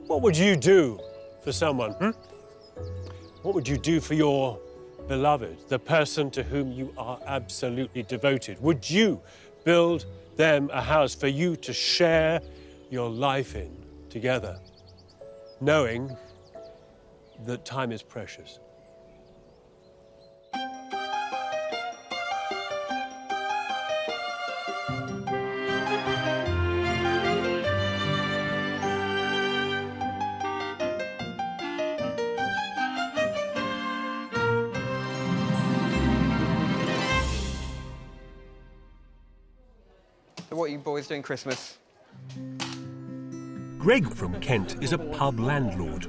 What would you do for someone, What would you do for your beloved, the person to whom you are absolutely devoted? Would you build them a house for you to share your life in together, knowing that time is precious? So what are you boys doing Christmas? Greg from Kent is a pub landlord.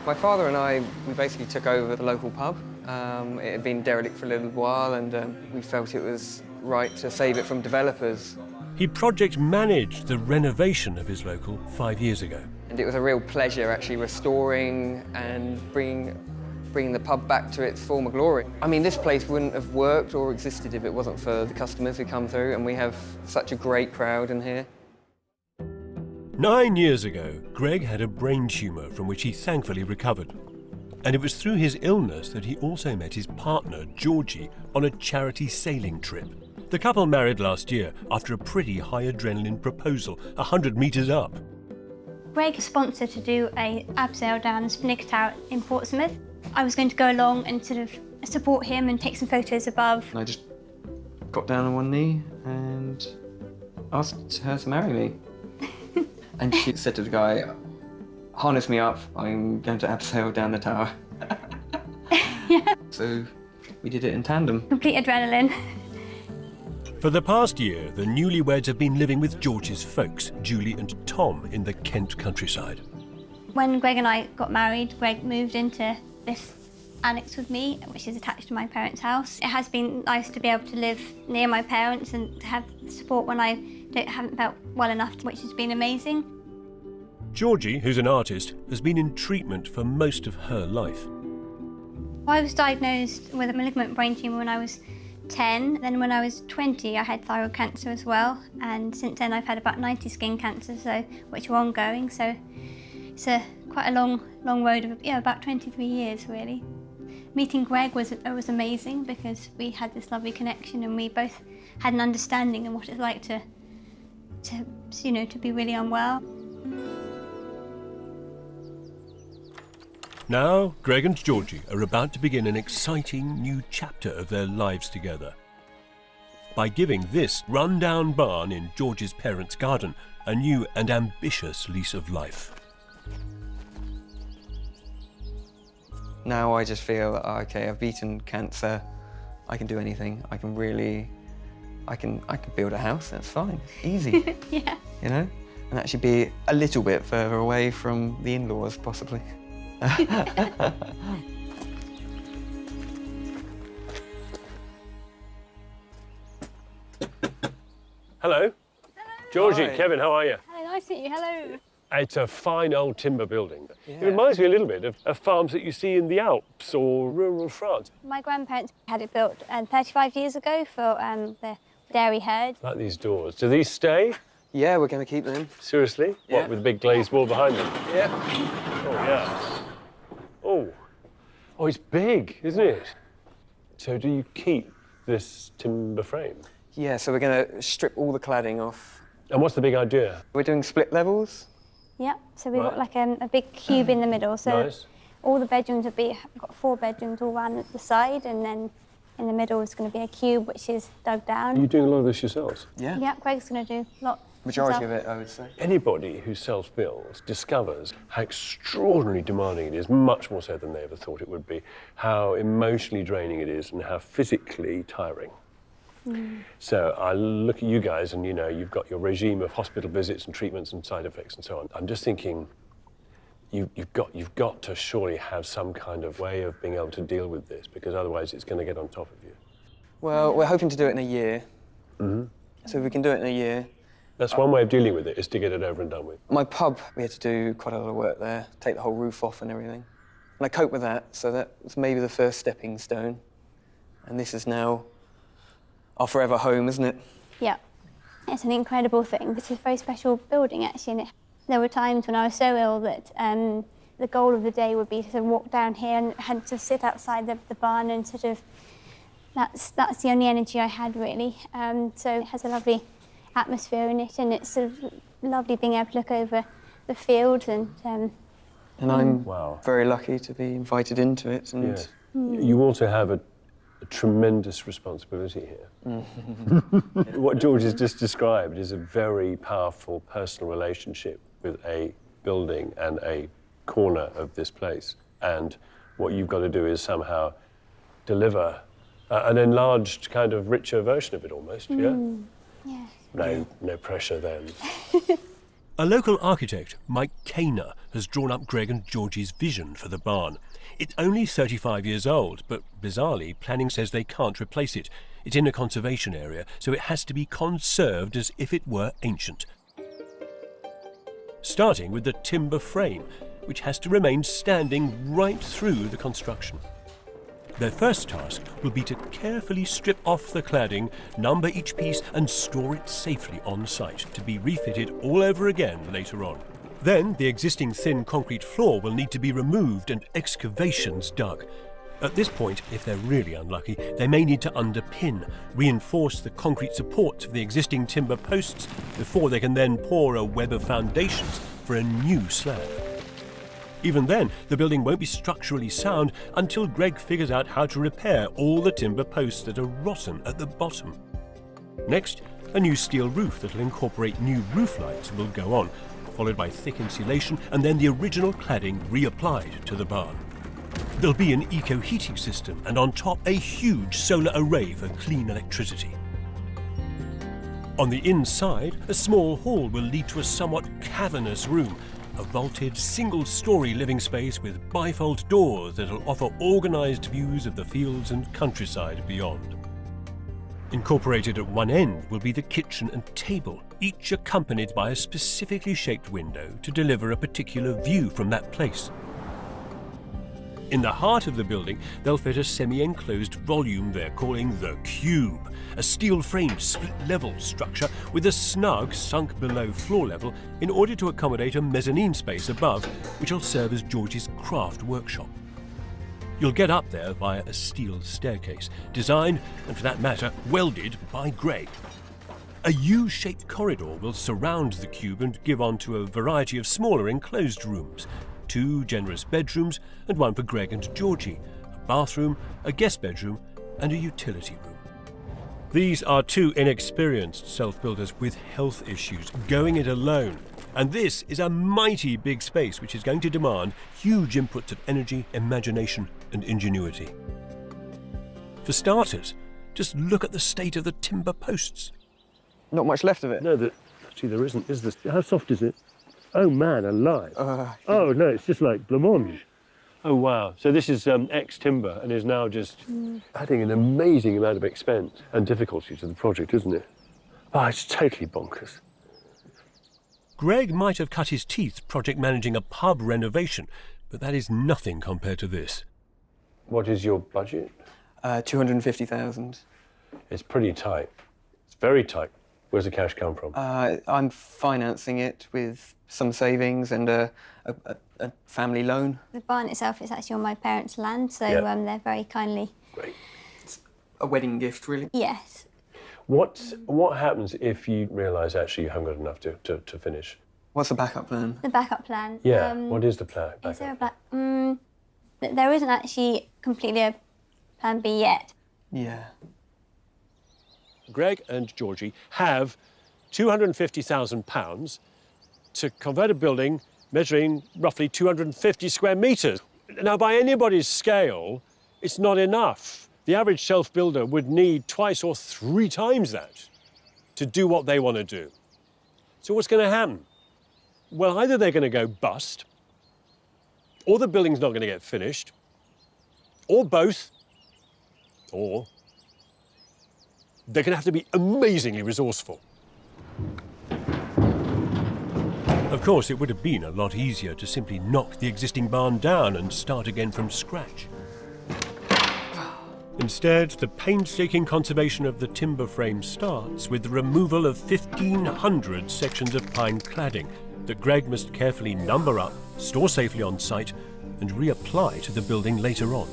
My father and I, we basically took over the local pub. It had been derelict for a little while and we felt it was right to save it from developers. He project managed the renovation of his local 5 years ago. And it was a real pleasure actually restoring and bringing the pub back to its former glory. I mean, this place wouldn't have worked or existed if it wasn't for the customers who come through, and we have such a great crowd in here. 9 years ago, Greg had a brain tumour from which he thankfully recovered. And it was through his illness that he also met his partner, Georgie, on a charity sailing trip. The couple married last year after a pretty high adrenaline proposal, 100 metres up. Greg sponsored to do a abseil down the Sevenoaks Tower in Portsmouth. I was going to go along and sort of support him and take some photos above. And I just got down on one knee and asked her to marry me. And she said to the guy, harness me up, I'm going to abseil down the tower. Yeah. So we did it in tandem. Complete adrenaline. For the past year, the newlyweds have been living with George's folks, Julie and Tom, in the Kent countryside. When Greg and I got married, Greg moved into this annex with me, which is attached to my parents' house. It has been nice to be able to live near my parents and to have support when I haven't felt well enough, which has been amazing. Georgie, who's an artist, has been in treatment for most of her life. I was diagnosed with a malignant brain tumour when I was 10. Then when I was 20, I had thyroid cancer as well. And since then, I've had about 90 skin cancers, which are ongoing. So it's quite a long road of about 23 years, really. Meeting Greg was amazing because we had this lovely connection and we both had an understanding of what it's like to be really unwell. Now, Greg and Georgie are about to begin an exciting new chapter of their lives together by giving this run-down barn in George's parents' garden a new and ambitious lease of life. Now I just feel, okay, I've beaten cancer, I can do anything. I can build a house, that's fine, easy. Yeah. You know? And actually be a little bit further away from the in-laws, possibly. Hello. Georgie, Hi. Kevin, how are you? Hello, nice to meet you. Hello. It's a fine old timber building. Yeah. It reminds me a little bit of farms that you see in the Alps or rural France. My grandparents had it built 35 years ago for the dairy herd. Like these doors. Do these stay? Yeah, we're going to keep them. Seriously? Yeah. What, with a big glazed wall behind them? Yeah. Oh, yeah. Oh, it's big, isn't it? So do you keep this timber frame? Yeah, so we're going to strip all the cladding off. And what's the big idea? We're doing split levels. Yeah, so we've got Right. like a big cube in the middle. So Nice. all the bedrooms we've got 4 bedrooms all round at the side, and then in the middle is going to be a cube which is dug down. Are you doing a lot of this yourselves? Yeah. Yeah, Greg's going to do a lot. Majority himself. of it, I would say. Anybody who sells bills discovers how extraordinarily demanding it is, much more so than they ever thought it would be, how emotionally draining it is and how physically tiring. So I look at you guys and, you've got your regime of hospital visits and treatments and side effects and so on. I'm just thinking, you've got to surely have some kind of way of being able to deal with this, because otherwise it's going to get on top of you. Well, we're hoping to do it in a year. So if we can do it in a year. That's one way of dealing with it, is to get it over and done with. My pub, we had to do quite a lot of work there, take the whole roof off and everything. And I coped with that, so that was maybe the first stepping stone. And this is now our forever home, isn't it? Yeah, it's an incredible thing. It's a very special building, actually, and it There were times when I was so ill that the goal of the day would be to sort of walk down here and had to sit outside the barn and sort of, that's the only energy I had really. So it has a lovely atmosphere in it, and it's sort of lovely being able to look over the fields and I'm very lucky to be invited into it. And yes. You also have a tremendous responsibility here. What George has just described is a very powerful personal relationship with a building and a corner of this place. And what you've got to do is somehow deliver an enlarged, kind of richer version of it almost, yeah? Yes. No pressure then. A local architect, Mike Kaner, has drawn up Greg and Georgie's vision for the barn. It's only 35 years old, but bizarrely, planning says they can't replace it. It's in a conservation area, so it has to be conserved as if it were ancient. Starting with the timber frame, which has to remain standing right through the construction. Their first task will be to carefully strip off the cladding, number each piece and store it safely on site to be refitted all over again later on. Then the existing thin concrete floor will need to be removed and excavations dug. At this point, if they're really unlucky, they may need to underpin, reinforce the concrete supports of the existing timber posts before they can then pour a web of foundations for a new slab. Even then, the building won't be structurally sound until Greg figures out how to repair all the timber posts that are rotten at the bottom. Next, a new steel roof that'll incorporate new roof lights will go on, followed by thick insulation and then the original cladding reapplied to the barn. There'll be an eco-heating system and on top a huge solar array for clean electricity. On the inside, a small hall will lead to a somewhat cavernous room, a vaulted single-storey living space with bifold doors that'll offer organised views of the fields and countryside beyond. Incorporated at one end will be the kitchen and table, each accompanied by a specifically shaped window to deliver a particular view from that place. In the heart of the building, they'll fit a semi-enclosed volume they're calling the Cube, a steel-framed split-level structure with a snug sunk below floor level in order to accommodate a mezzanine space above, which will serve as George's craft workshop. You'll get up there via a steel staircase, designed, and for that matter, welded by Greg. A U-shaped corridor will surround the cube and give onto a variety of smaller enclosed rooms, 2 generous bedrooms and one for Greg and Georgie, a bathroom, a guest bedroom and a utility room. These are 2 inexperienced self-builders with health issues going it alone. And this is a mighty big space which is going to demand huge inputs of energy, imagination and ingenuity. For starters, just look at the state of the timber posts. not much left of it. No, actually there isn't, is there? How soft is it? Oh man, alive. Oh no, it's just like blancmange. Oh wow, so this is ex-timber and is now just adding an amazing amount of expense and difficulty to the project, isn't it? Oh, it's totally bonkers. Greg might have cut his teeth project managing a pub renovation, but that is nothing compared to this. What is your budget? 250,000. It's pretty tight. It's very tight. Where's the cash come from? I'm financing it with some savings and a family loan. The barn itself is actually on my parents' land, so they're very kindly... Great. It's a wedding gift, really. Yes. What happens if you realise actually you haven't got enough to finish? What's the backup plan? The backup plan. Yeah, what is the plan? Is there a there isn't actually completely a plan B yet. Yeah. Greg and Georgie have £250,000 to convert a building measuring roughly 250 square metres. Now, by anybody's scale, it's not enough. The average self-builder would need 2 or 3 times that to do what they want to do. So what's going to happen? Well, either they're going to go bust, or the building's not going to get finished, or both, or they're going to have to be amazingly resourceful. Of course, it would have been a lot easier to simply knock the existing barn down and start again from scratch. Instead, the painstaking conservation of the timber frame starts with the removal of 1,500 sections of pine cladding that Greg must carefully number up, store safely on site, and reapply to the building later on.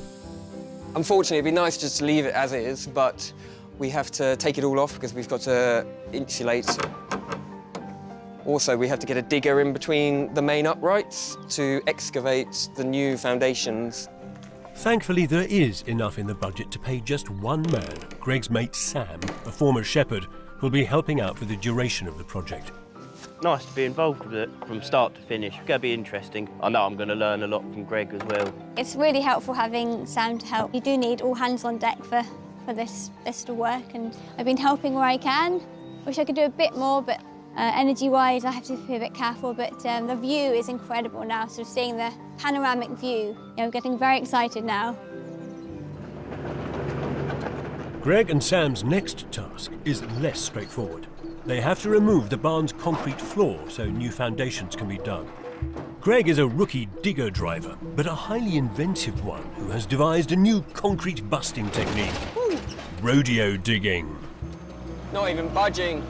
Unfortunately, it'd be nice just to leave it as is, but we have to take it all off because we've got to insulate. Also, we have to get a digger in between the main uprights to excavate the new foundations. Thankfully, there is enough in the budget to pay just one man, Greg's mate Sam, a former shepherd, who'll be helping out for the duration of the project. Nice to be involved with it from start to finish. It's going to be interesting. I know I'm going to learn a lot from Greg as well. It's really helpful having Sam to help. You do need all hands on deck for this to work, and I've been helping where I can. Wish I could do a bit more, but energy-wise, I have to be a bit careful, but the view is incredible now, so seeing the panoramic view, I'm getting very excited now. Greg and Sam's next task is less straightforward. They have to remove the barn's concrete floor so new foundations can be dug. Greg is a rookie digger driver, but a highly inventive one who has devised a new concrete busting technique. Rodeo digging. Not even budging.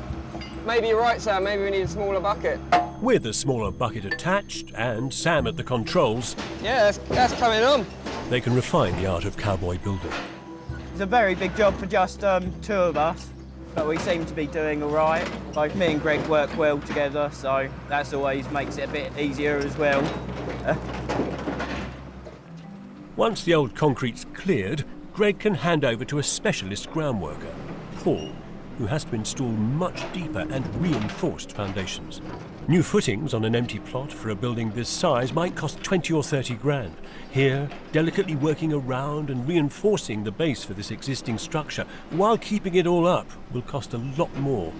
Maybe you're right, Sam, maybe we need a smaller bucket. With a smaller bucket attached and Sam at the controls, Yeah, that's coming on. they can refine the art of cowboy building. It's a very big job for just 2 of us, but we seem to be doing all right. Both me and Greg work well together, so that's always makes it a bit easier as well. Once the old concrete's cleared, Greg can hand over to a specialist ground worker, Paul, who has to install much deeper and reinforced foundations. New footings on an empty plot for a building this size might cost 20 or 30 grand. Here, delicately working around and reinforcing the base for this existing structure while keeping it all up will cost a lot more.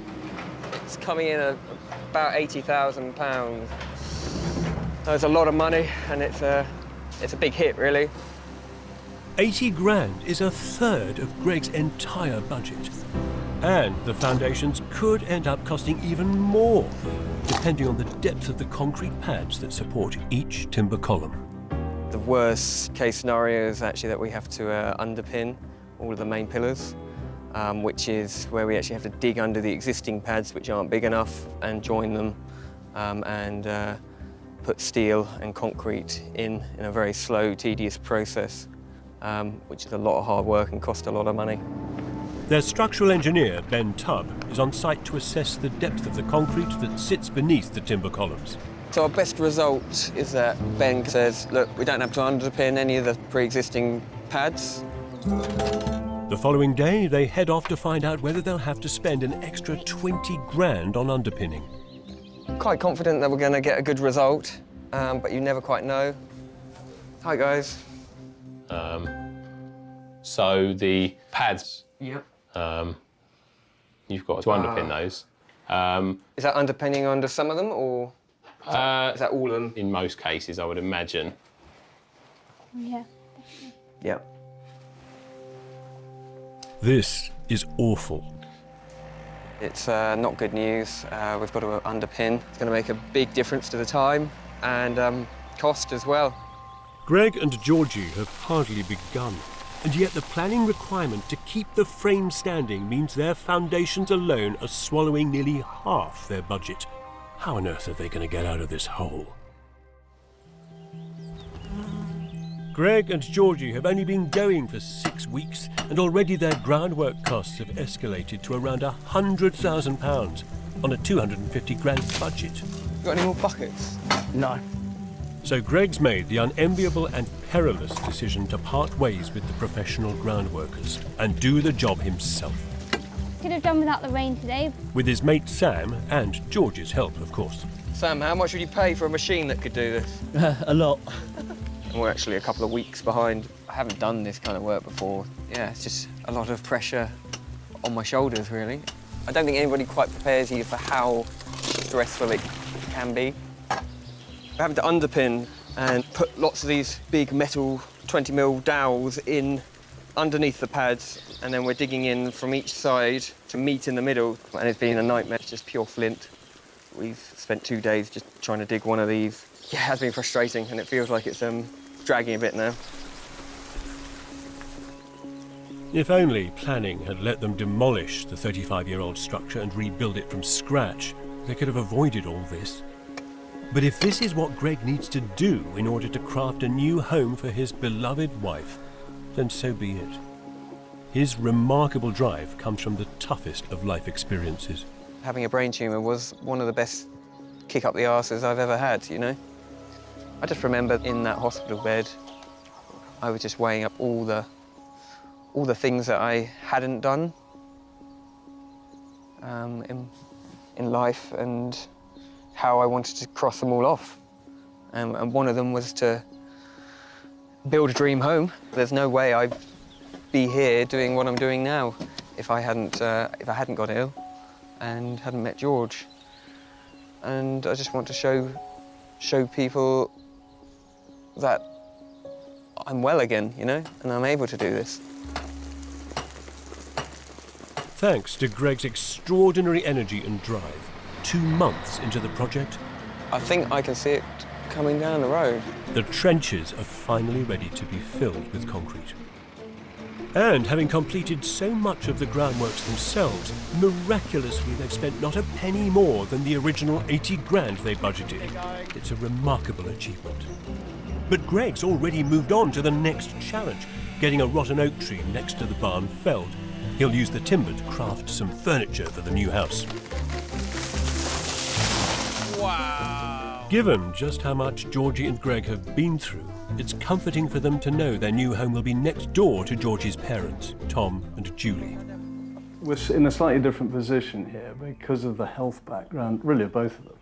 It's coming in at about £80,000. That's a lot of money, and it's a big hit, really. 80 grand is a third of Greg's entire budget. And the foundations could end up costing even more, depending on the depth of the concrete pads that support each timber column. The worst case scenario is actually that we have to underpin all of the main pillars, which is where we actually have to dig under the existing pads, which aren't big enough, and join them and put steel and concrete in a very slow, tedious process, which is a lot of hard work and cost a lot of money. Their structural engineer, Ben Tubb, is on site to assess the depth of the concrete that sits beneath the timber columns. So our best result is that Ben says, look, we don't have to underpin any of the pre-existing pads. The following day, they head off to find out whether they'll have to spend an extra 20 grand on underpinning. Quite confident that we're going to get a good result, but you never quite know. Hi, guys. So the pads, Yep. you've got to underpin those. Is that underpinning under some of them, or is that all of them? In most cases, I would imagine. Yeah. Yep. This is awful. It's not good news. We've got to underpin. It's going to make a big difference to the time and cost as well. Greg and Georgie have hardly begun, and yet the planning requirement to keep the frame standing means their foundations alone are swallowing nearly half their budget. How on earth are they going to get out of this hole? Greg and Georgie have only been going for 6 weeks, and already their groundwork costs have escalated to around £100,000 on a 250 grand budget. Got any more buckets? No. So Greg's made the unenviable and perilous decision to part ways with the professional groundworkers and do the job himself. Could have done without the rain today. With his mate Sam and George's help, of course. Sam, how much would you pay for a machine that could do this? A lot. And we're actually a couple of weeks behind. I haven't done this kind of work before. Yeah, it's just a lot of pressure on my shoulders, really. I don't think anybody quite prepares you for how stressful it can be. We're having to underpin and put lots of these big metal 20mm dowels in underneath the pads, and then we're digging in from each side to meet in the middle, and it's been a nightmare. It's just pure flint. We've spent 2 days just trying to dig one of these. Yeah, it has been frustrating, and it feels like it's dragging a bit now. If only planning had let them demolish the 35-year-old structure and rebuild it from scratch, they could have avoided all this. But if this is what Greg needs to do in order to craft a new home for his beloved wife, then so be it. His remarkable drive comes from the toughest of life experiences. Having a brain tumour was one of the best kick up the arses I've ever had, you know? I just remember in that hospital bed, I was just weighing up all the things that I hadn't done in life and how I wanted to cross them all off. And one of them was to build a dream home. There's no way I'd be here doing what I'm doing now if I hadn't got ill and hadn't met George. And I just want to show people that I'm well again, you know, and I'm able to do this. Thanks to Greg's extraordinary energy and drive, 2 months into the project, I think I can see it coming down the road. the trenches are finally ready to be filled with concrete. And having completed so much of the groundworks themselves, miraculously they've spent not a penny more than the original 80 grand they budgeted. It's a remarkable achievement. But Greg's already moved on to the next challenge, getting a rotten oak tree next to the barn felled. He'll use the timber to craft some furniture for the new house. Wow! Given just how much Georgie and Greg have been through, it's comforting for them to know their new home will be next door to Georgie's parents, Tom and Julie. We're in a slightly different position here because of the health background, really, of both of them.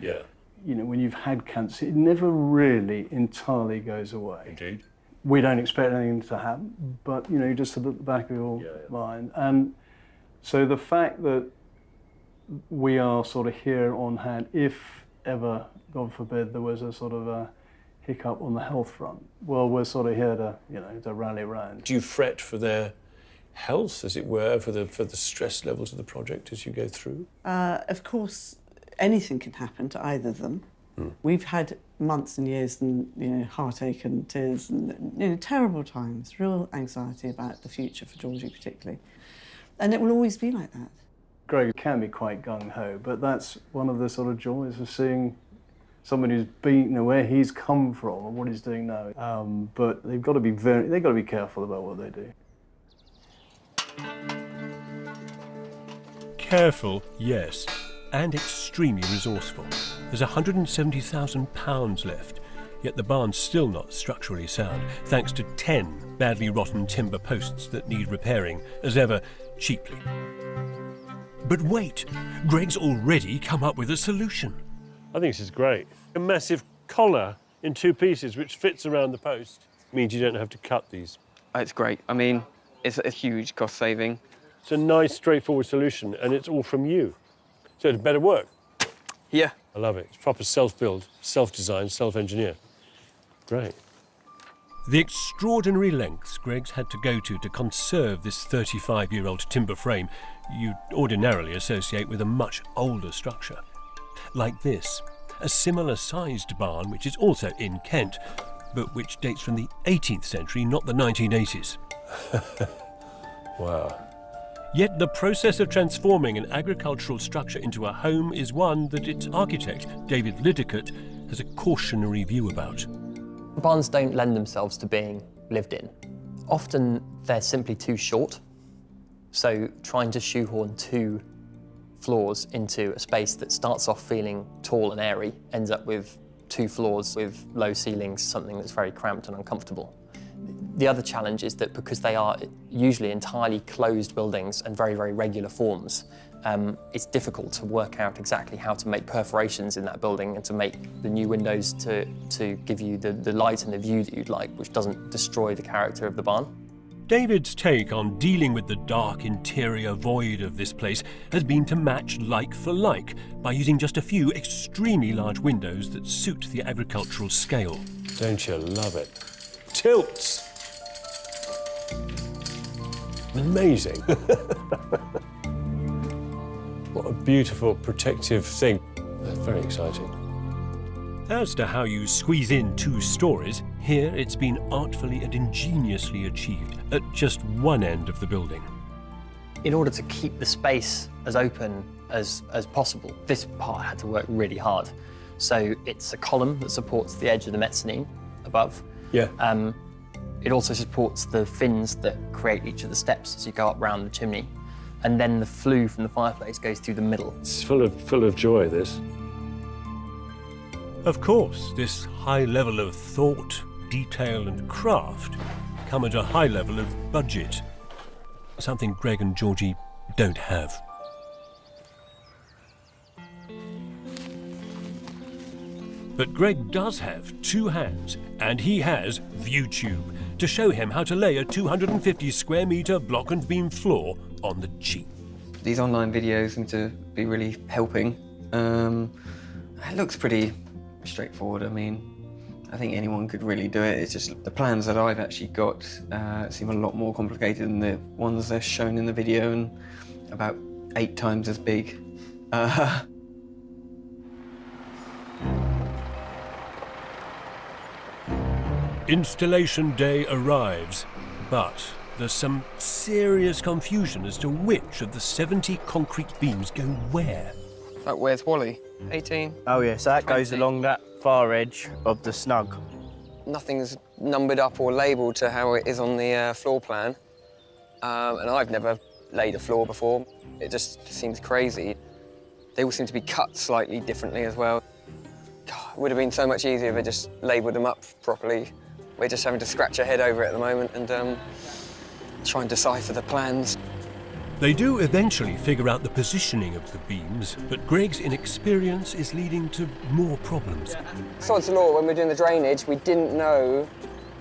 Yeah. You know, when you've had cancer, it never really entirely goes away. Indeed. We don't expect anything to happen, but, you know, you just have at the back of your mind. And so the fact that we are sort of here on hand, if ever, God forbid, there was a sort of a hiccup on the health front, well, we're sort of here to, you know, to rally around. Do you fret for their health, as it were, for the stress levels of the project as you go through? Of course, anything can happen to either of them. We've had months and years and, you know, heartache and tears and, you know, terrible times, real anxiety about the future for Georgie particularly. And it will always be like that. Greg can be quite gung-ho, but that's one of the sort of joys of seeing someone who's been, you know, where he's come from and what he's doing now. But they've got to be careful about what they do. Careful, yes, and extremely resourceful. There's £170,000 left, yet the barn's still not structurally sound, thanks to 10 badly rotten timber posts that need repairing, as ever, cheaply. But wait, Greg's already come up with a solution. I think this is great. A massive collar in 2 pieces which fits around the post means you don't have to cut these. It's great. I mean, it's a huge cost saving. It's a nice, straightforward solution, and it's all from you. So it's better work. Yeah. I love it. It's proper self-build, self-design, self-engineer. Great. The extraordinary lengths Greg's had to go to conserve this 35-year-old timber frame you'd ordinarily associate with a much older structure. Like this, a similar-sized barn which is also in Kent, but which dates from the 18th century, not the 1980s. Wow. Yet the process of transforming an agricultural structure into a home is one that its architect, David Liddicoat, has a cautionary view about. Barns don't lend themselves to being lived in. Often they're simply too short, so trying to shoehorn 2 floors into a space that starts off feeling tall and airy ends up with 2 floors with low ceilings, something that's very cramped and uncomfortable. The other challenge is that because they are usually entirely closed buildings and very, very regular forms, it's difficult to work out exactly how to make perforations in that building and to make the new windows to give you the light and the view that you'd like, which doesn't destroy the character of the barn. David's take on dealing with the dark interior void of this place has been to match like for like by using just a few extremely large windows that suit the agricultural scale. Don't you love it? Tilts! Amazing. What a beautiful, protective thing. That's very exciting. As to how you squeeze in 2 stories, here it's been artfully and ingeniously achieved at just one end of the building. In order to keep the space as open as possible, this part had to work really hard. So it's a column that supports the edge of the mezzanine above. Yeah. It also supports the fins that create each of the steps as you go up round the chimney. And then the flue from the fireplace goes through the middle. It's full of joy, this. Of course, this high level of thought, detail and craft come at a high level of budget. Something Greg and Georgie don't have. But Greg does have 2 hands, and he has ViewTube to show him how to lay a 250 square metre block and beam floor on the cheap. These online videos seem to be really helping. It looks pretty straightforward. I mean, I think anyone could really do it. It's just the plans that I've actually got seem a lot more complicated than the ones they're shown in the video, and about 8 times as big. Installation day arrives, but there's some serious confusion as to which of the 70 concrete beams go where. Like, where's Wally? 18? Oh yeah, so that goes 20. along that far edge of the snug. Nothing's numbered up or labelled to how it is on the floor plan. And I've never laid a floor before. It just seems crazy. They all seem to be cut slightly differently as well. God, it would have been so much easier if I just labelled them up properly. We're just having to scratch our head over it at the moment and try and decipher the plans. They do eventually figure out the positioning of the beams, but Greg's inexperience is leading to more problems. Sod's law, when we were doing the drainage, we didn't know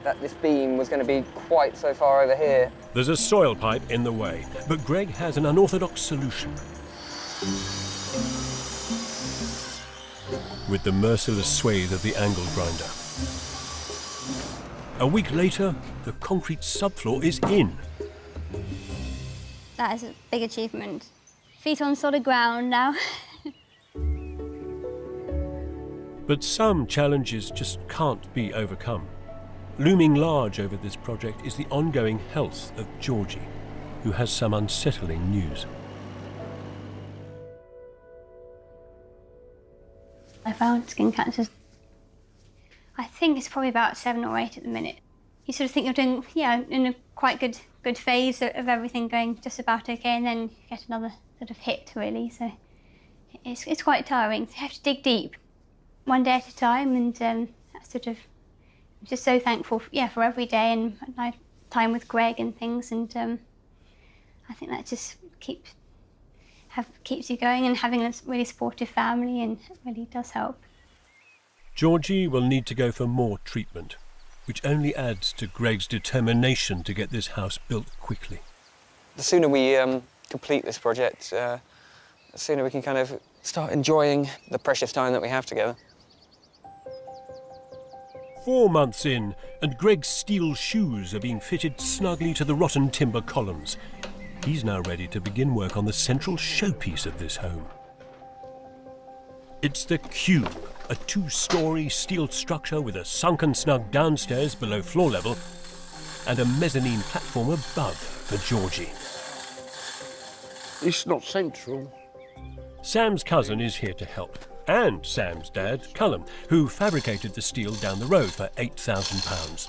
that this beam was going to be quite so far over here. There's a soil pipe in the way, but Greg has an unorthodox solution. With the merciless swathe of the angle grinder. A week later, the concrete subfloor is in. That is a big achievement. Feet on solid ground now. But some challenges just can't be overcome. Looming large over this project is the ongoing health of Georgie, who has some unsettling news. I found skin cancers. I think it's probably about 7 or 8 at the minute. You sort of think you're doing, in a quite good phase of everything going just about okay, and then you get another sort of hit, really. So it's quite tiring. You have to dig deep, one day at a time, and that's sort of, I'm just so thankful, for every day and my time with Greg and things, and I think that just keeps you going, and having a really supportive family, and it really does help. Georgie will need to go for more treatment, which only adds to Greg's determination to get this house built quickly. The sooner we complete this project, the sooner we can kind of start enjoying the precious time that we have together. 4 months in, and Greg's steel shoes are being fitted snugly to the rotten timber columns. He's now ready to begin work on the central showpiece of this home. It's the Cube, a 2-storey steel structure with a sunken snug downstairs below floor level and a mezzanine platform above for Georgie. It's not central. Sam's cousin is here to help, and Sam's dad, Cullum, who fabricated the steel down the road for £8,000.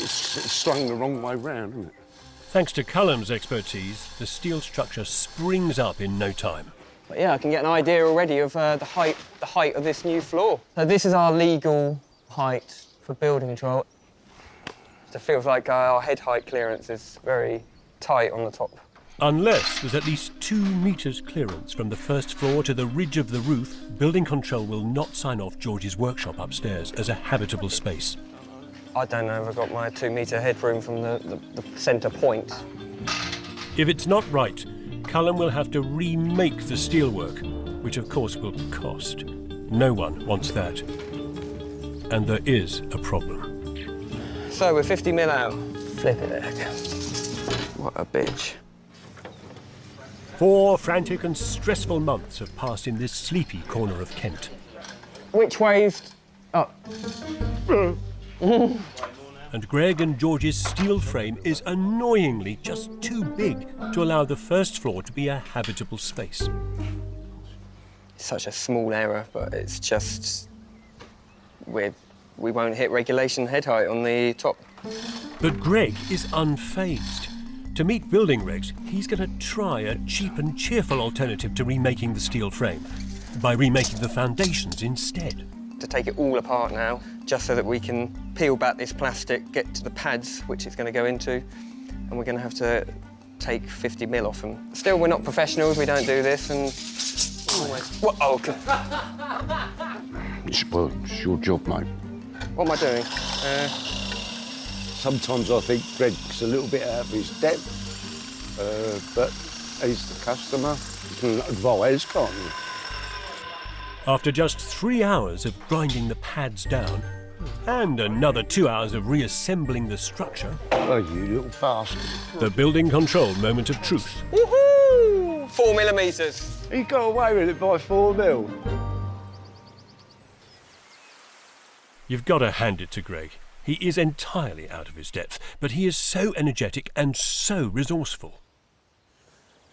It's slung the wrong way round, isn't it? Thanks to Cullum's expertise, the steel structure springs up in no time. But yeah, I can get an idea already of the height of this new floor. So this is our legal height for building control. It feels like our head height clearance is very tight on the top. Unless there's at least 2 metres clearance from the first floor to the ridge of the roof, building control will not sign off Georgie's workshop upstairs as a habitable space. I don't know if I've got my 2-metre headroom from the centre point. If it's not right, Cullum will have to remake the steelwork, which of course will cost. No one wants that. And there is a problem. So we're 50 mil out. Flip it heck. What a bitch. 4 frantic and stressful months have passed in this sleepy corner of Kent. Which way's Oh. And Greg and Georgie's steel frame is annoyingly just too big to allow the first floor to be a habitable space. It's such a small error, but it's just... we won't hit regulation head height on the top. But Greg is unfazed. To meet building regs, he's going to try a cheap and cheerful alternative to remaking the steel frame, by remaking the foundations instead. To take it all apart now, just so that we can peel back this plastic, get to the pads, which it's going to go into, and we're going to have to take 50 mil off them. Still, we're not professionals, we don't do this, and... What? Oh, okay. Well, it's your job, mate. What am I doing? Sometimes I think Greg's a little bit out of his depth, but he's the customer. You can advise, can't you? After just 3 hours of grinding the pads down, and another 2 hours of reassembling the structure... Oh, you little bastard. The building control moment of truth. Woohoo! 4 millimetres. He got away with it by 4 mil. You've got to hand it to Greg. He is entirely out of his depth, but he is so energetic and so resourceful.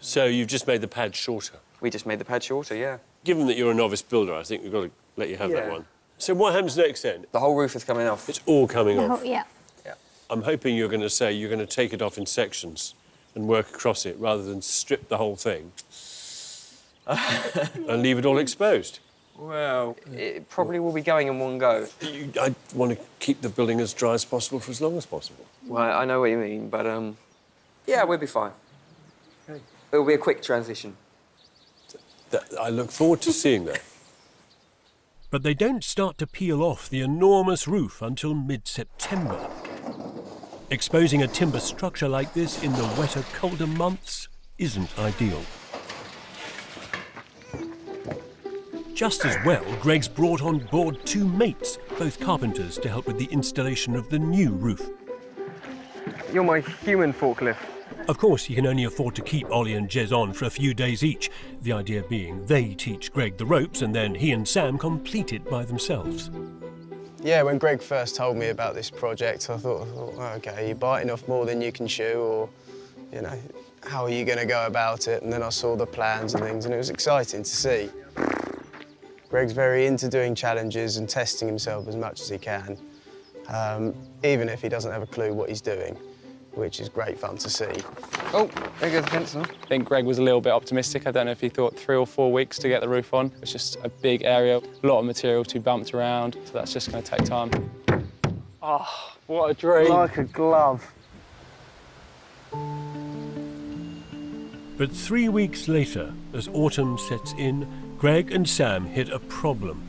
So you've just made the pad shorter? We just made the pad shorter, yeah. Given that you're a novice builder, I think we've got to let you have that one. So what happens next then? The whole roof is coming off. It's all coming off? Yeah. I'm hoping you're going to say you're going to take it off in sections and work across it rather than strip the whole thing and leave it all exposed. Well, it probably will be going in one go. I want to keep the building as dry as possible for as long as possible. Well, I know what you mean, but, yeah, we'll be fine. Okay. It'll be a quick transition. I look forward to seeing that. But they don't start to peel off the enormous roof until mid-September. Exposing a timber structure like this in the wetter, colder months isn't ideal. Just as well, Greg's brought on board 2 mates, both carpenters, to help with the installation of the new roof. You're my human forklift. Of course, he can only afford to keep Ollie and Jez on for a few days each, the idea being they teach Greg the ropes and then he and Sam complete it by themselves. Yeah, when Greg first told me about this project, I thought, oh, OK, you're biting off more than you can chew, or, you know, how are you going to go about it? And then I saw the plans and things, and it was exciting to see. Greg's very into doing challenges and testing himself as much as he can, even if he doesn't have a clue what he's doing, which is great fun to see. Oh, there goes the pencil. I think Greg was a little bit optimistic. I don't know if he thought 3 or 4 weeks to get the roof on. It's just a big area, a lot of material to be bumped around, so that's just going to take time. Oh, what a dream. Like a glove. But 3 weeks later, as autumn sets in, Greg and Sam hit a problem.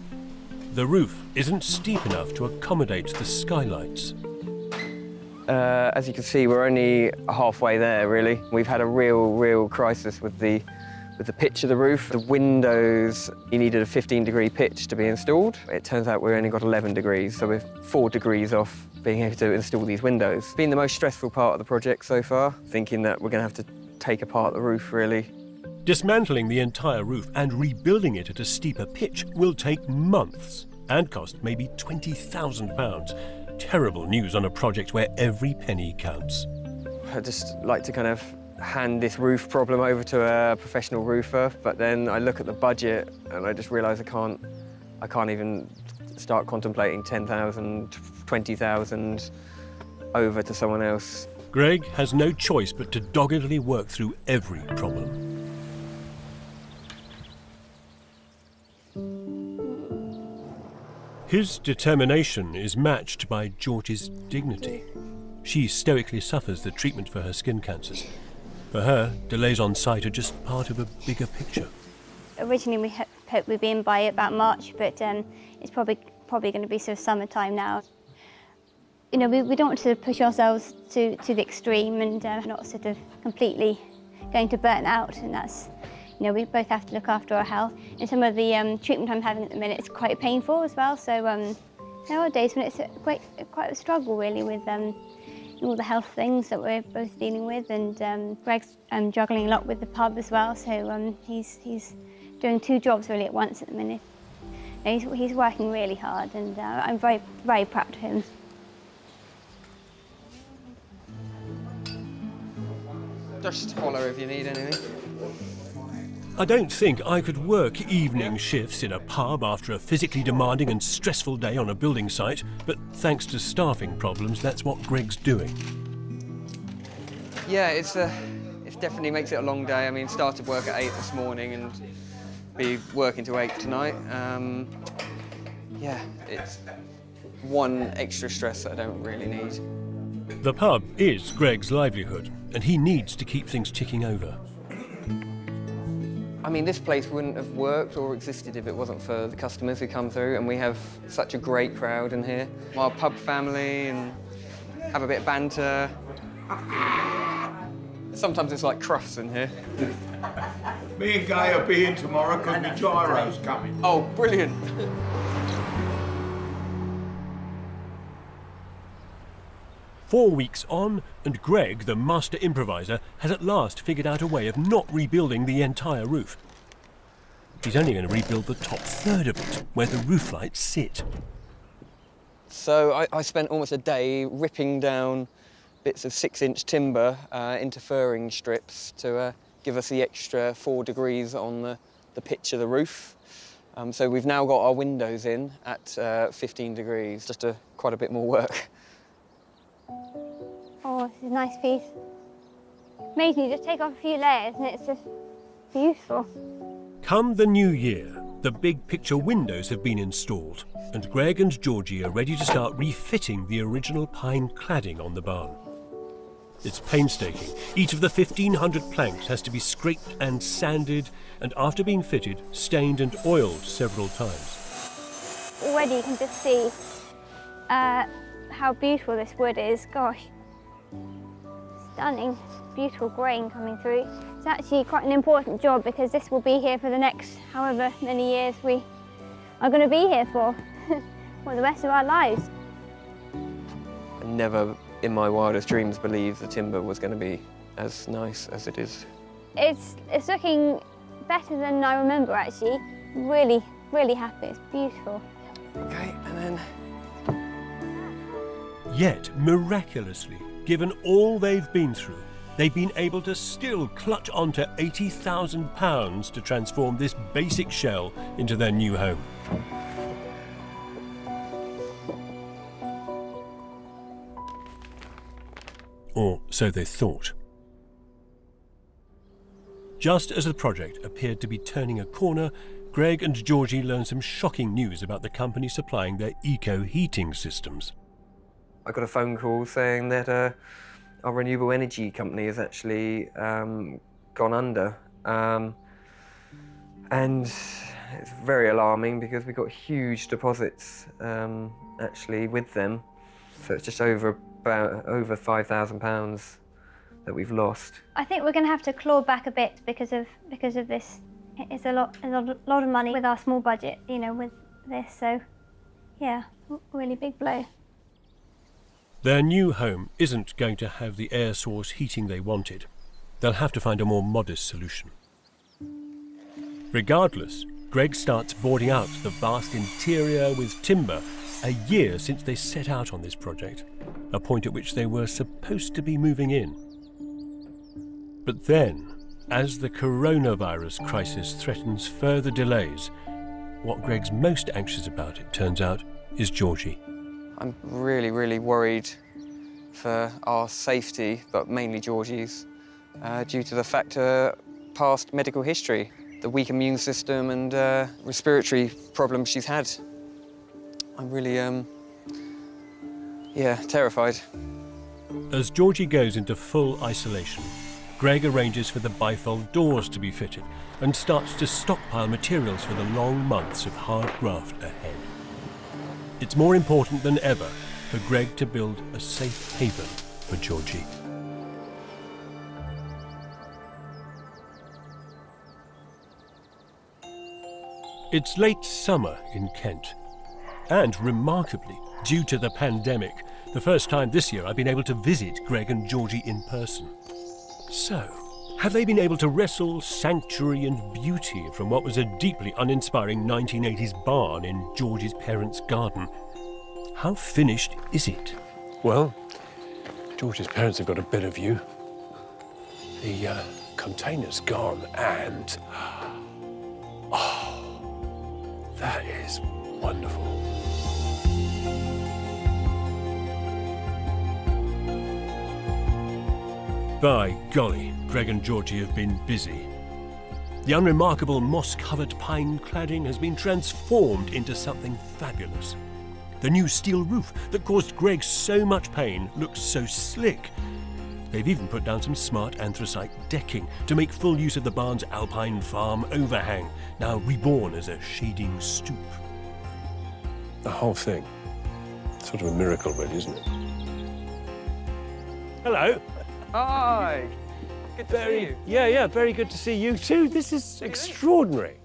The roof isn't steep enough to accommodate the skylights. As you can see, we're only halfway there, really. We've had a real crisis with the pitch of the roof. The windows, you needed a 15-degree pitch to be installed. It turns out we only got 11 degrees, so we're 4 degrees off being able to install these windows. It's been the most stressful part of the project so far, thinking that we're going to have to take apart the roof, really. Dismantling the entire roof and rebuilding it at a steeper pitch will take months and cost maybe £20,000. Terrible news on a project where every penny counts. I'd just like to kind of hand this roof problem over to a professional roofer, but then I look at the budget and I just realise I can't even start contemplating 10,000, 20,000 over to someone else. Greg has no choice but to doggedly work through every problem. His determination is matched by George's dignity. She stoically suffers the treatment for her skin cancers. For her, delays on site are just part of a bigger picture. Originally we hoped we'd be in by about March, but it's probably going to be sort of summertime now. You know, we don't want to push ourselves to the extreme and not sort of completely going to burn out, and that's, you know, we both have to look after our health. And some of the treatment I'm having at the minute is quite painful as well, so there are days when it's quite a struggle really with all the health things that we're both dealing with, and Greg's juggling a lot with the pub as well, so he's doing 2 jobs really at once at the minute. He's working really hard, and I'm very, very proud of him. Just holler if you need anything. I don't think I could work evening shifts in a pub after a physically demanding and stressful day on a building site, but thanks to staffing problems, that's what Greg's doing. Yeah, it definitely makes it a long day. I mean, started work at 8 this morning and be working to 8 tonight. Yeah, it's one extra stress that I don't really need. The pub is Greg's livelihood, and he needs to keep things ticking over. I mean, this place wouldn't have worked or existed if it wasn't for the customers who come through, and we have such a great crowd in here. Our pub family, and have a bit of banter. Sometimes it's like crufts in here. Me and Gay will be in tomorrow because my gyro's coming. Oh, brilliant. 4 weeks on, and Greg, the master improviser, has at last figured out a way of not rebuilding the entire roof. He's only going to rebuild the top third of it, where the roof lights sit. So I spent almost a day ripping down bits of 6-inch timber into furring strips to give us the extra 4 degrees on the pitch of the roof. So we've now got our windows in at 15 degrees, just quite a bit more work. Oh, this is a nice piece. Amazing, you just take off a few layers and it's just beautiful. Come the new year, the big picture windows have been installed, and Greg and Georgie are ready to start refitting the original pine cladding on the barn. It's painstaking. Each of the 1,500 planks has to be scraped and sanded, and after being fitted, stained and oiled several times. Already you can just see how beautiful this wood is. Gosh, stunning, beautiful grain coming through. It's actually quite an important job because this will be here for the next however many years we are going to be here for the rest of our lives. I never in my wildest dreams believed the timber was going to be as nice as it is. It's looking better than I remember actually. Really, really happy. It's beautiful. Okay, and then... Yet, miraculously, given all they've been through, they've been able to still clutch onto £80,000 to transform this basic shell into their new home. Or so they thought. Just as the project appeared to be turning a corner, Greg and Georgie learned some shocking news about the company supplying their eco-heating systems. I got a phone call saying that our renewable energy company has actually gone under. And it's very alarming because we got huge deposits actually with them. So it's just over £5,000 that we've lost. I think we're going to have to claw back a bit because of this. It's a lot of money with our small budget, you know, with this. So, yeah, really big blow. Their new home isn't going to have the air source heating they wanted. They'll have to find a more modest solution. Regardless, Greg starts boarding out the vast interior with timber a year since they set out on this project, a point at which they were supposed to be moving in. But then, as the coronavirus crisis threatens further delays, what Greg's most anxious about, it turns out, is Georgie. I'm really, really worried for our safety, but mainly Georgie's, due to the fact of past medical history, the weak immune system and respiratory problems she's had. I'm really, terrified. As Georgie goes into full isolation, Greg arranges for the bifold doors to be fitted and starts to stockpile materials for the long months of hard graft ahead. It's more important than ever for Greg to build a safe haven for Georgie. It's late summer in Kent, and remarkably, due to the pandemic, the first time this year I've been able to visit Greg and Georgie in person. So, Have they been able to wrestle sanctuary and beauty from what was a deeply uninspiring 1980s barn in Georgie's parents' garden? How finished is it? Well, George's parents have got a better view. The container's gone and... Oh, that is wonderful. By golly, Greg and Georgie have been busy. The unremarkable moss-covered pine cladding has been transformed into something fabulous. The new steel roof that caused Greg so much pain looks so slick. They've even put down some smart anthracite decking to make full use of the barn's alpine farm overhang, now reborn as a shading stoop. The whole thing. Sort of a miracle, really, isn't it? Hello. Hi. Good to see you. Yeah, very good to see you too. This is extraordinary.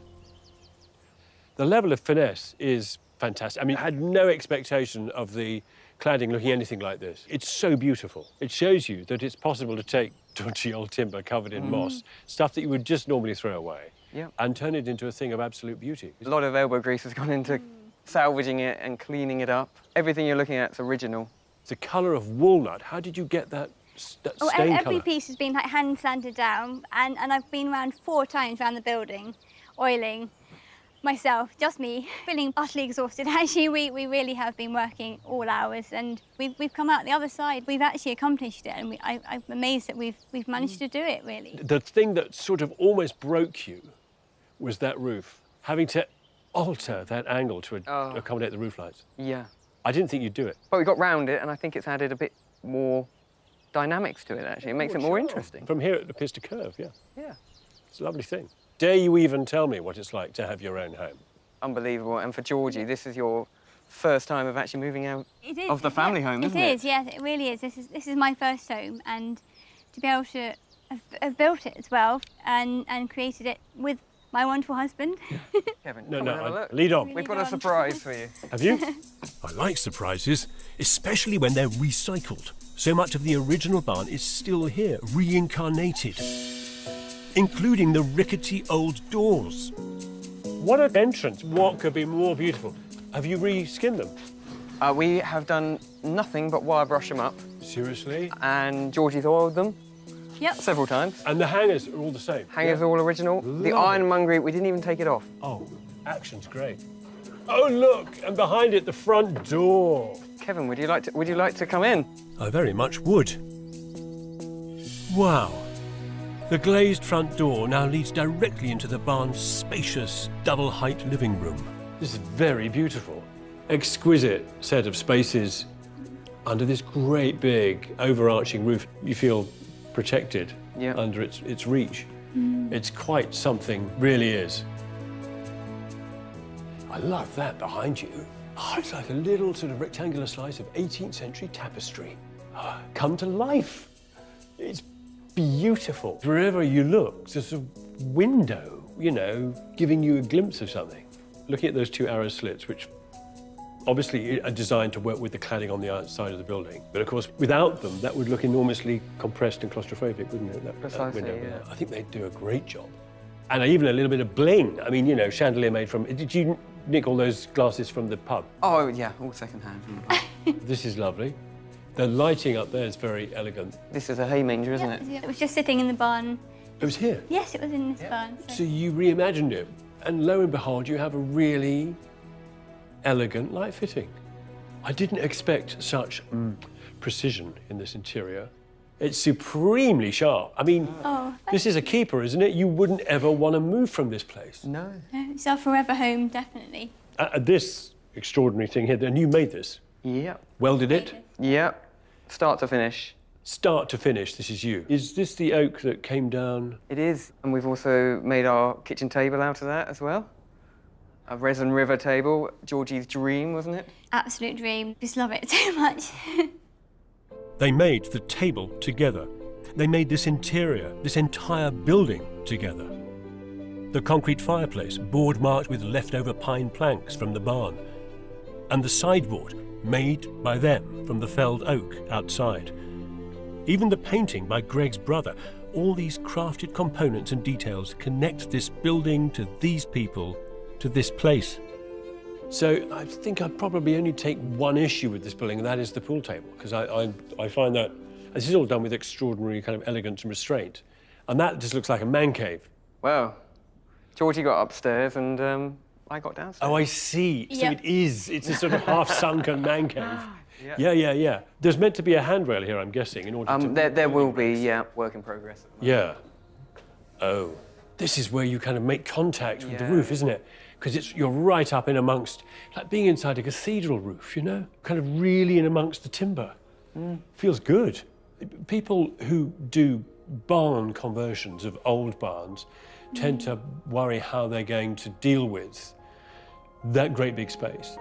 The level of finesse is fantastic. I mean, I had no expectation of the cladding looking anything like this. It's so beautiful. It shows you that it's possible to take dodgy old timber covered in moss, stuff that you would just normally throw away, and turn it into a thing of absolute beauty. A lot of elbow grease has gone into salvaging it and cleaning it up. Everything you're looking at is original. The colour of walnut, how did you get that stain every colour? piece has been like hand sanded down, and I've been around 4 times around the building, oiling myself, just me, feeling utterly exhausted. Actually, we really have been working all hours, and we've come out the other side. We've actually accomplished it, and I'm amazed that we've managed to do it, really. The thing that sort of almost broke you was that roof, having to alter that angle to accommodate the roof lights. Yeah. I didn't think you'd do it. But we got round it, and I think it's added a bit more dynamics to it, actually. It makes it more interesting. From here, it appears to curve, yeah. Yeah. It's a lovely thing. Dare you even tell me what it's like to have your own home? Unbelievable. And for Georgie, this is your first time of actually moving out of the family home, isn't it? It is, yes, it really is. This is my first home, and to be able to have built it as well and created it with my wonderful husband. Kevin, lead on. We've got a surprise for you. Have you? I like surprises, especially when they're recycled. So much of the original barn is still here, reincarnated, including the rickety old doors. What an entrance. What could be more beautiful? Have you re-skinned them? We have done nothing but wire brush them up. Seriously? And Georgie's oiled them. Yep. Several times. And the hangers are all the same? Hangers are all original. The ironmongery, we didn't even take it off. Oh, action's great. Oh, look, and behind it, the front door. Kevin, would you like to come in? I very much would. Wow. The glazed front door now leads directly into the barn's spacious, double-height living room. This is very beautiful. Exquisite set of spaces under this great big overarching roof. You feel protected under its reach. It's quite something, really is. I love that behind you. Oh, it's like a little sort of rectangular slice of 18th century tapestry. Come to life. It's beautiful. Wherever you look, there's a window, you know, giving you a glimpse of something. Looking at those 2 arrow slits, which obviously are designed to work with the cladding on the outside of the building. But of course, without them, that would look enormously compressed and claustrophobic, wouldn't it? Precisely, window. yeah. I think they do a great job. And even a little bit of bling. I mean, you know, chandelier made from... Did you nick all those glasses from the pub? Oh, yeah, all second-hand from the pub. This is lovely. The lighting up there is very elegant. This is a hay manger, isn't it? It was just sitting in the barn. It was here? Yes, it was in this barn. So you reimagined it, and lo and behold, you have a really elegant light fitting. I didn't expect such precision in this interior. It's supremely sharp. I mean, this is a keeper, isn't it? You wouldn't ever want to move from this place. No. It's our forever home, definitely. This extraordinary thing here, and you made this? Yep. Welded it? Yep. Start to finish. Start to finish, this is you. Is this the oak that came down? It is. And we've also made our kitchen table out of that as well. A resin river table, Georgie's dream, wasn't it? Absolute dream. Just love it so much. They made the table together. They made this interior, this entire building together. The concrete fireplace, board marked with leftover pine planks from the barn. And the sideboard, made by them from the felled oak outside. Even the painting by Greg's brother, all these crafted components and details connect this building to these people, to this place. So I think I'd probably only take one issue with this building, and that is the pool table, because I find that this is all done with extraordinary kind of elegance and restraint. And that just looks like a man cave. Well, Georgie got upstairs and I got downstairs. Oh, I see. So Yep. it's a sort of half-sunken man cave. Yeah. There's meant to be a handrail here, I'm guessing, in order to... There will be, yeah, work in progress. Yeah. Oh, this is where you kind of make contact with the roof, isn't it? Because you're right up in amongst, like being inside a cathedral roof, you know? Kind of really in amongst the timber. Feels good. People who do barn conversions of old barns tend to worry how they're going to deal with that great big space.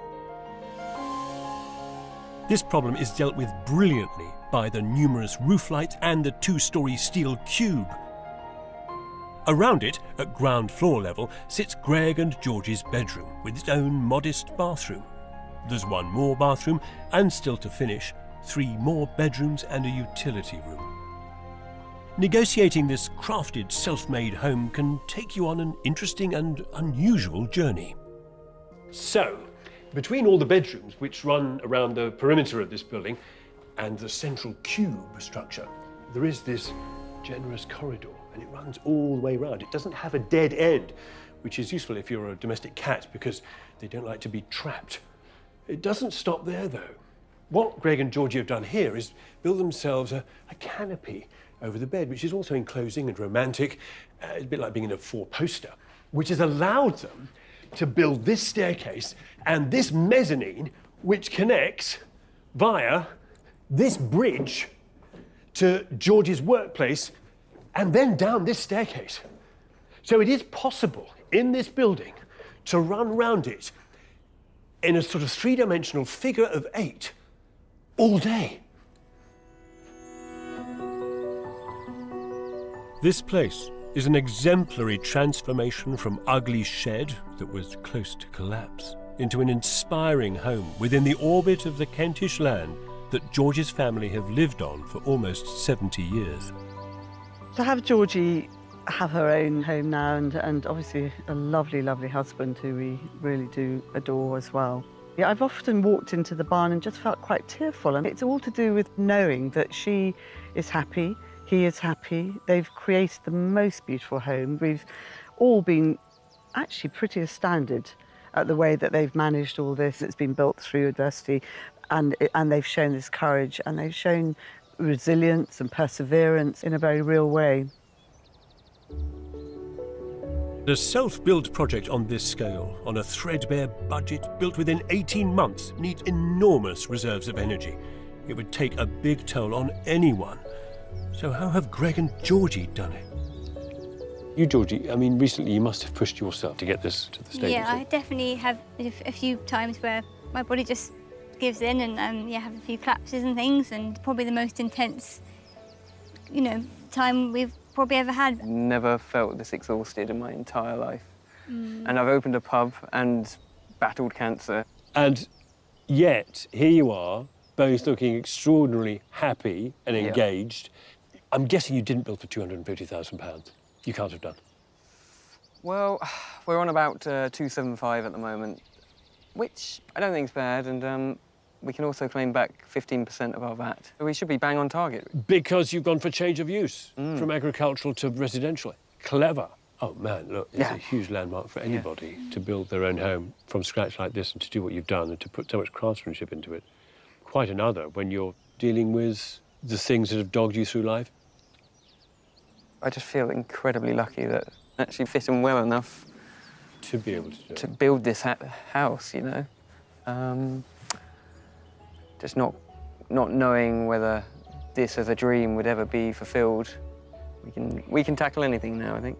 This problem is dealt with brilliantly by the numerous roof lights and the two-storey steel cube. Around it, at ground floor level, sits Greg and Georgie's bedroom with its own modest bathroom. There's one more bathroom, and still to finish, 3 more bedrooms and a utility room. Negotiating this crafted, self-made home can take you on an interesting and unusual journey. So, between all the bedrooms which run around the perimeter of this building and the central cube structure, there is this generous corridor, and it runs all the way around. It doesn't have a dead end, which is useful if you're a domestic cat because they don't like to be trapped. It doesn't stop there, though. What Greg and Georgie have done here is build themselves a canopy over the bed, which is also enclosing and romantic. It's a bit like being in a 4-poster, which has allowed them to build this staircase and this mezzanine, which connects via this bridge to George's workplace and then down this staircase. So it is possible in this building to run round it in a sort of 3-dimensional figure of 8 all day. This place is an exemplary transformation from ugly shed that was close to collapse into an inspiring home within the orbit of the Kentish land that George's family have lived on for almost 70 years. To have Georgie have her own home now and obviously a lovely, lovely husband who we really do adore as well. Yeah, I've often walked into the barn and just felt quite tearful, and it's all to do with knowing that she is happy, he is happy. They've created the most beautiful home. We've all been actually pretty astounded at the way that they've managed all this. It's been built through adversity, and they've shown this courage, and they've shown resilience and perseverance in a very real way. A self-built project on this scale, on a threadbare budget, built within 18 months, needs enormous reserves of energy. It would take a big toll on anyone. So how have Greg and Georgie done it? You, Georgie, I mean, recently you must have pushed yourself to get this to the stage. Yeah, I definitely have a few times where my body just gives in and have a few collapses and things, and probably the most intense, time we've probably ever had. Never felt this exhausted in my entire life. And I've opened a pub and battled cancer. And yet, here you are, both looking extraordinarily happy and engaged. I'm guessing you didn't build for £250,000. You can't have done. Well, we're on about 275 at the moment, which I don't think is bad, and we can also claim back 15% of our VAT. So we should be bang on target. Because you've gone for change of use from agricultural to residential. Clever. Oh, man, look, it's a huge landmark for anybody to build their own home from scratch like this and to do what you've done and to put so much craftsmanship into it. Quite another when you're dealing with the things that have dogged you through life. I just feel incredibly lucky that I actually fit in well enough to be able to build this house, Just not knowing whether this as a dream would ever be fulfilled. We can tackle anything now, I think.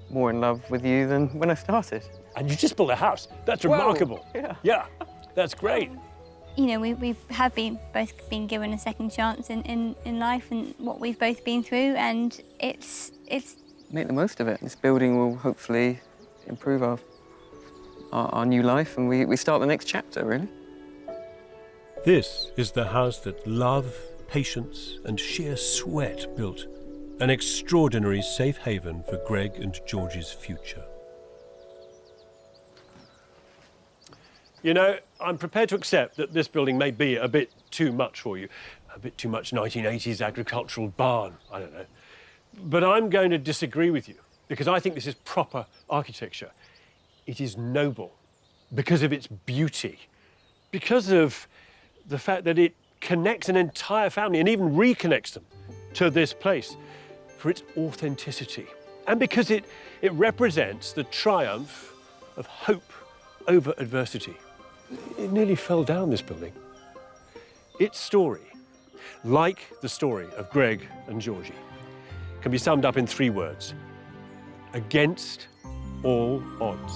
More in love with you than when I started. And you just built a house. That's remarkable. Yeah, that's great. We have both been given a second chance in life and what we've both been through, and it's... Make the most of it. This building will hopefully improve our new life, and we start the next chapter, really. This is the house that love, patience, and sheer sweat built. An extraordinary safe haven for Greg and Georgie's future. You know, I'm prepared to accept that this building may be a bit too much for you. A bit too much 1980s agricultural barn, I don't know. But I'm going to disagree with you because I think this is proper architecture. It is noble because of its beauty, because of the fact that it connects an entire family and even reconnects them to this place, for its authenticity, and because it represents the triumph of hope over adversity. It nearly fell down, this building. Its story, like the story of Greg and Georgie, can be summed up in 3 words: against all odds.